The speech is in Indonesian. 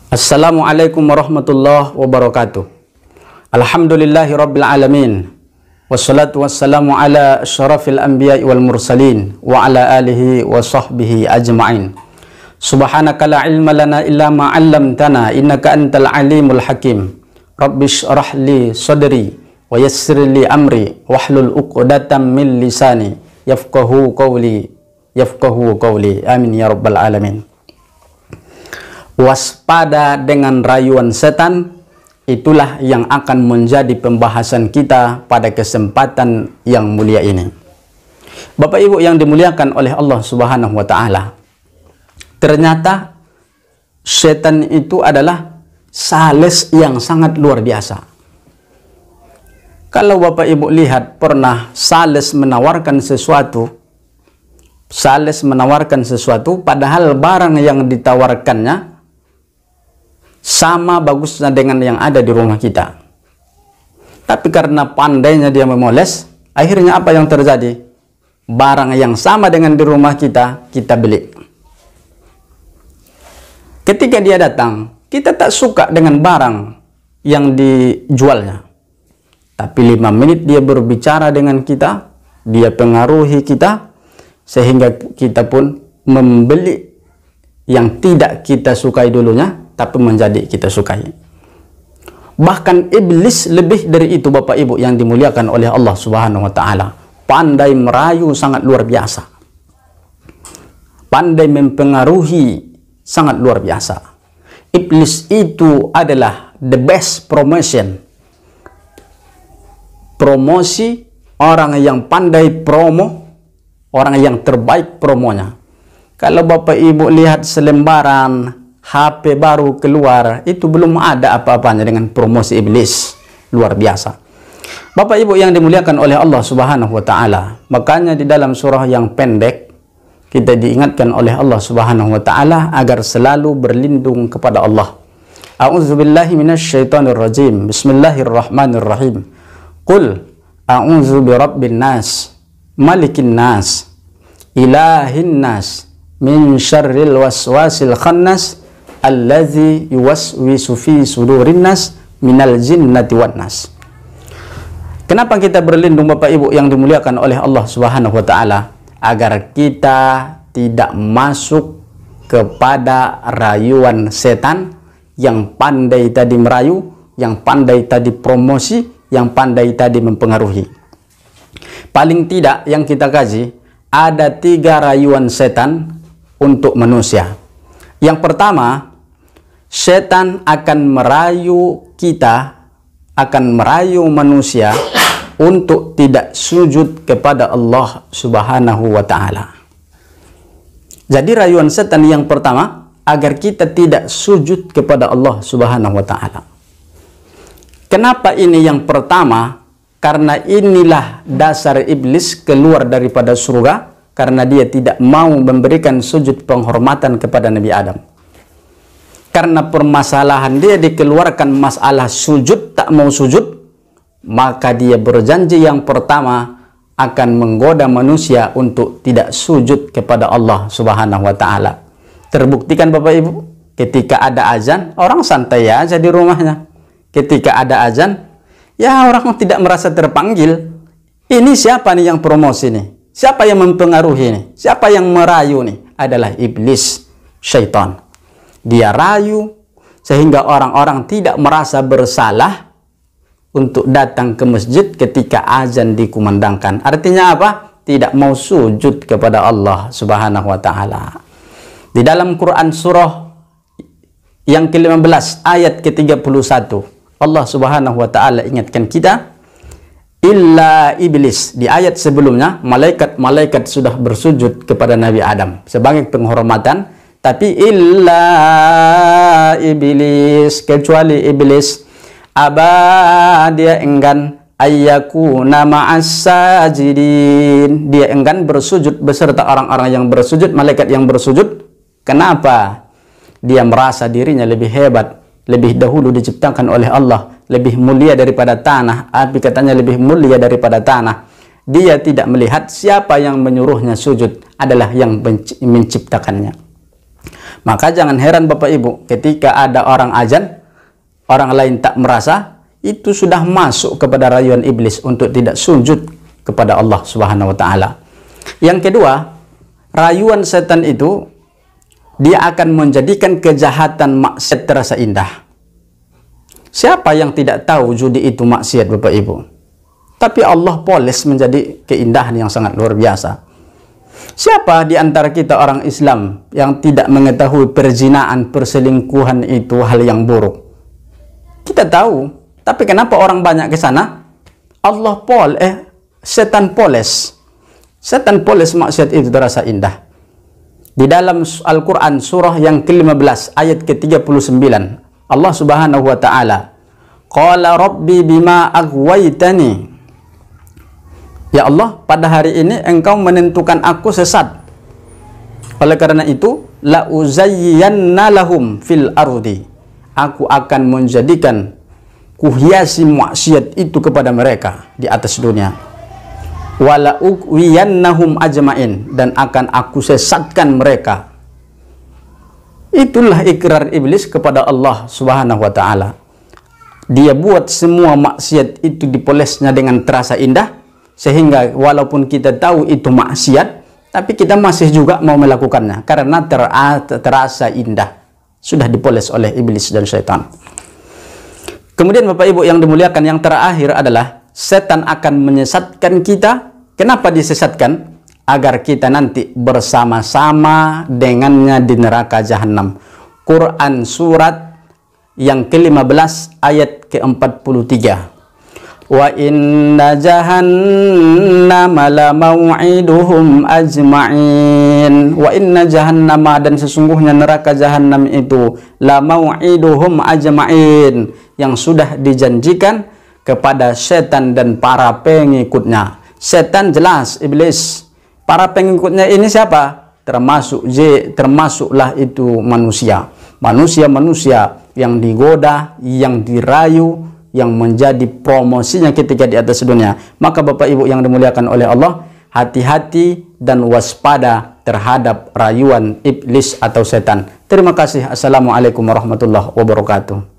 Assalamualaikum warahmatullahi wabarakatuh. Alhamdulillahi rabbil alamin. Wassalatu wassalamu ala asyrafil anbiya'i wal mursalin wa ala alihi wa sahbihi ajma'in. Subhanaka la ilma lana illa ma 'allamtana innaka antal alimul hakim. Rabbish shrah li sadri wa yassir li amri wahlul 'uqdatam min lisani yafqahu qawli. Amin ya rabbal alamin. Waspada dengan rayuan setan, itulah yang akan menjadi pembahasan kita pada kesempatan yang mulia ini. Bapak Ibu yang dimuliakan oleh Allah Subhanahu wa taala, ternyata setan itu adalah sales yang sangat luar biasa. Kalau Bapak Ibu lihat, pernah sales menawarkan sesuatu, padahal barang yang ditawarkannya sama bagusnya dengan yang ada di rumah kita. Tapi karena pandainya dia memoles, akhirnya apa yang terjadi? Barang yang sama dengan di rumah kita, kita beli. Ketika dia datang, kita tak suka dengan barang yang dijualnya. Tapi 5 menit dia berbicara dengan kita, dia pengaruhi kita, sehingga kita pun membeli yang tidak kita sukai dulunya, tapi menjadi kita sukai. Bahkan iblis lebih dari itu, Bapak Ibu yang dimuliakan oleh Allah Subhanahu wa taala. Pandai merayu sangat luar biasa. Pandai mempengaruhi sangat luar biasa. Iblis itu adalah the best promotion. Promosi, orang yang pandai promo, orang yang terbaik promonya. Kalau Bapak Ibu lihat selembaran HP baru keluar, itu belum ada apa-apanya dengan promosi iblis. Luar biasa. Bapak Ibu yang dimuliakan oleh Allah Subhanahu wa taala, makanya di dalam surah yang pendek kita diingatkan oleh Allah Subhanahu wa taala agar selalu berlindung kepada Allah. A'udzubillahi minasyaitonirrajim. Bismillahirrahmanirrahim. Qul a'udzu birabbin nas, malikin nas, ilahin nas, min syarril waswasil khannas allazi yuwaswisu fi sudurin nas minal jinnati wan nas. Kenapa kita berlindung Bapak Ibu yang dimuliakan oleh Allah Subhanahu wa taala? Agar kita tidak masuk kepada rayuan setan yang pandai tadi merayu, yang pandai tadi promosi, yang pandai tadi mempengaruhi. Paling tidak yang kita kaji, ada 3 rayuan setan untuk manusia. Yang pertama, setan akan merayu kita, akan merayu manusia untuk tidak sujud kepada Allah Subhanahu wa taala. Jadi rayuan setan yang pertama, agar kita tidak sujud kepada Allah Subhanahu wa taala. Kenapa ini yang pertama? Karena inilah dasar iblis keluar daripada surga, karena dia tidak mau memberikan sujud penghormatan kepada Nabi Adam. Karena permasalahan dia dikeluarkan masalah sujud, tak mau sujud, maka dia berjanji yang pertama akan menggoda manusia untuk tidak sujud kepada Allah Subhanahu wa taala. Terbuktikan Bapak Ibu, ketika ada azan, orang santai aja di rumahnya. Ketika ada azan, ya orang tidak merasa terpanggil. Ini siapa nih yang promosi nih? Siapa yang mempengaruhi nih? Siapa yang merayu nih? Adalah iblis, syaitan. Dia rayu sehingga orang-orang tidak merasa bersalah untuk datang ke masjid ketika azan dikumandangkan. Artinya apa? Tidak mau sujud kepada Allah Subhanahu wa taala. Di dalam Quran surah yang ke-15 ayat ke-31, Allah Subhanahu wa taala ingatkan kita, illa iblis. Di ayat sebelumnya, malaikat-malaikat sudah bersujud kepada Nabi Adam sebagai penghormatan, tapi illa iblis, kecuali iblis, aba, dia enggan, ayyakuna ma'as sajidin, dia enggan bersujud beserta orang-orang yang bersujud, malaikat yang bersujud. Kenapa? Dia merasa dirinya lebih hebat, lebih dahulu diciptakan oleh Allah, lebih mulia daripada tanah. Api katanya lebih mulia daripada tanah. Dia tidak melihat siapa yang menyuruhnya sujud adalah yang menciptakannya. Maka jangan heran Bapak Ibu, ketika ada orang azan, orang lain tak merasa, itu sudah masuk kepada rayuan iblis untuk tidak sujud kepada Allah Subhanahu wa taala. Yang kedua, rayuan setan itu dia akan menjadikan kejahatan maksiat terasa indah. Siapa yang tidak tahu judi itu maksiat Bapak Ibu? Tapi Allah poles menjadi keindahan yang sangat luar biasa. Siapa di antara kita orang Islam yang tidak mengetahui perzinaan, perselingkuhan itu hal yang buruk? Kita tahu, tapi kenapa orang banyak ke sana? Setan poles. Setan poles maksiat itu terasa indah. Di dalam Al-Quran surah yang ke-15 ayat ke-39, Allah Subhanahu wa taala, qala rabbi bima aghwaytani. Ya Allah, pada hari ini engkau menentukan aku sesat. Oleh karena itu, la uzayyanna lahum fil ardi. Aku akan menjadikan kuhiasi maksiat itu kepada mereka di atas dunia. Wala uwiyannahum ajmain, dan akan aku sesatkan mereka. Itulah ikrar iblis kepada Allah Subhanahu wa taala. Dia buat semua maksiat itu dipolesnya dengan terasa indah, sehingga walaupun kita tahu itu maksiat, tapi kita masih juga mau melakukannya karena terasa indah. Sudah dipoles oleh iblis dan syaitan. Kemudian Bapak Ibu yang dimuliakan, yang terakhir adalah setan akan menyesatkan kita. Kenapa disesatkan? Agar kita nanti bersama-sama dengannya di neraka jahanam. Quran surat yang ke-15 ayat ke-43. Wa inna jahannama la mau'iduhum ajma'in. Wa inna jahannama, dan sesungguhnya neraka jahanam itu, la mau'iduhum ajma'in, yang sudah dijanjikan kepada setan dan para pengikutnya. Setan jelas iblis. Para pengikutnya ini siapa? Termasuklah itu manusia. Manusia-manusia yang digoda, yang dirayu, yang menjadi promosinya ketika di atas dunia. Maka Bapak Ibu yang dimuliakan oleh Allah, hati-hati dan waspada terhadap rayuan iblis atau setan. Terima kasih. Assalamualaikum warahmatullahi wabarakatuh.